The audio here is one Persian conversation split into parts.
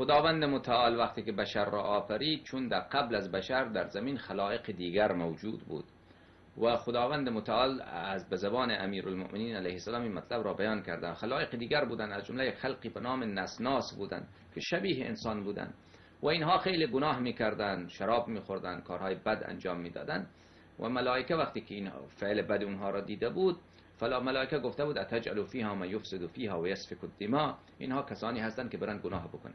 خداوند متعال وقتی که بشر را آفرید، چون در قبل از بشر در زمین خلایق دیگر موجود بود و خداوند متعال از به زبان امیرالمؤمنین علیه السلام این مطلب را بیان کردند. خلایق دیگر بودند، از جمله خلقی به نام نسناس بودند که شبیه انسان بودند و اینها خیلی گناه میکردند، شراب میخوردند، کارهای بد انجام میدادند و ملائکه وقتی که این فعل بد اونها را دیده بود، فلا ملائکه گفته بود اتجعل فیها ما یفسد فیها و یسفک الدماء، اینها کسانی هستند که برن گناه بکنن.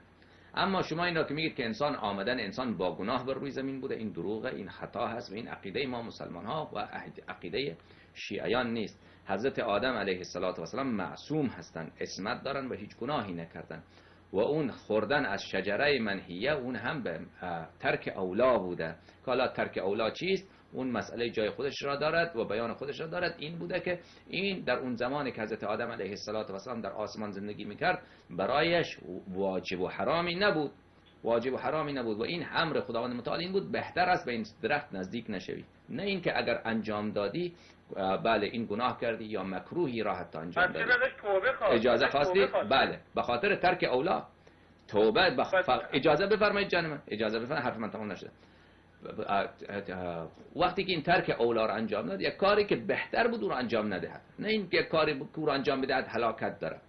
اما شما این را که میگید که انسان با گناه بر روی زمین بوده، این دروغه، این خطا هست و این عقیده ما مسلمان ها و عقیده شیعیان نیست. حضرت آدم علیه السلام معصوم هستند، عصمت دارن و هیچ گناهی نکردن و اون خوردن از شجره منهیه اون هم به ترک اولا بوده. که حالا ترک اولا چیست؟ اون مسئله جای خودش را دارد و بیان خودش را دارد. این بوده که این در اون زمانی که حضرت آدم علیه السلام در آسمان زندگی میکرد برایش واجب و حرامی نبود، و این امر خداوند متعال این بود بهتر است به این درخت نزدیک نشوی، نه اینکه اگر انجام دادی بله این گناه کردی یا مکروهی را حتی انجام دادی اجازه خواستی، بله به خاطر ترک اولا توبه اجازه بفرمایید جان من، اجازه بفرمایید، حرف من تمام نشده. وقتی که این ترک اولا رو انجام داد، یک کاری که بهتر بود رو انجام ندهد، نه این یک کاری رو انجام بدهد هلاکت داره.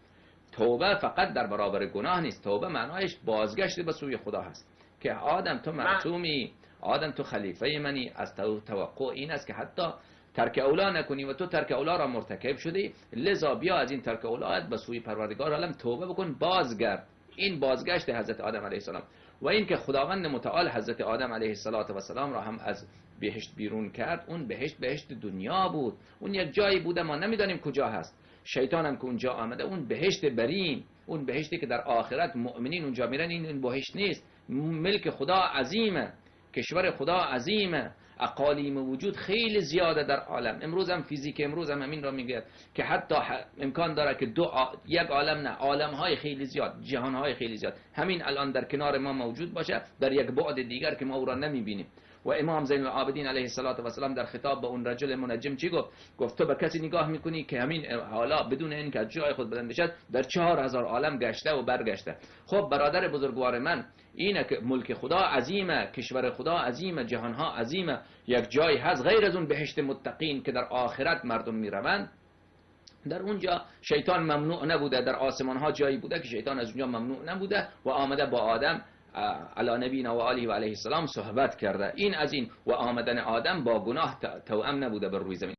توبه فقط در برابر گناه نیست، توبه معنایش بازگشت به سوی خدا هست که آدم تو معصومی، آدم تو خلیفه منی، از توقع این است که حتی ترک اولا نکنی و تو ترک اولا را مرتکب شدی، لذا بیا از این ترک اولا به سوی پروردگار عالم توبه بکن، بازگرد. این بازگشت حضرت آدم علیه السلام و این که خداوند متعال حضرت آدم علیه السلام را هم از بهشت بیرون کرد، اون بهشت دنیا بود، اون یک جایی بوده ما نمیدانیم کجا هست. شیطان هم که اونجا آمده، اون بهشت برین، اون بهشتی که در آخرت مؤمنین اونجا میرن، این بهشت نیست. ملک خدا عظیمه، کشور خدا عظیمه، اقالیم وجود خیلی زیاده در عالم. امروز هم فیزیک امروز هم همین را میگه که حتی امکان داره که یک عالم نه، عالم‌های خیلی زیاد، جهان‌های خیلی زیاد همین الان در کنار ما موجود باشه در یک بعد دیگر که ما او را نمیبینیم. و امام زین العابدین علیه السلام در خطاب به اون رجل منجم چی گفت؟ گفت تو به کسی نگاه میکنی که همین حالا بدون اینکه از جای خود بلند بشد در 4000 عالم گشته و برگشته. خب برادر بزرگوار من، اینه که ملک خدا عظیمه، کشور خدا عظیمه، جهانها عظیمه، یک جای هست غیر از اون بهشت متقین که در آخرت مردم میروند، در اونجا شیطان ممنوع نبوده، در آسمان ها جایی بوده که شیطان از اونجا ممنوع نبوده و آمده با آدم علی نبینا و آله و علیه السلام صحبت کرده. این از این و آمدن آدم با گناه توأم نبوده بر روی زمین.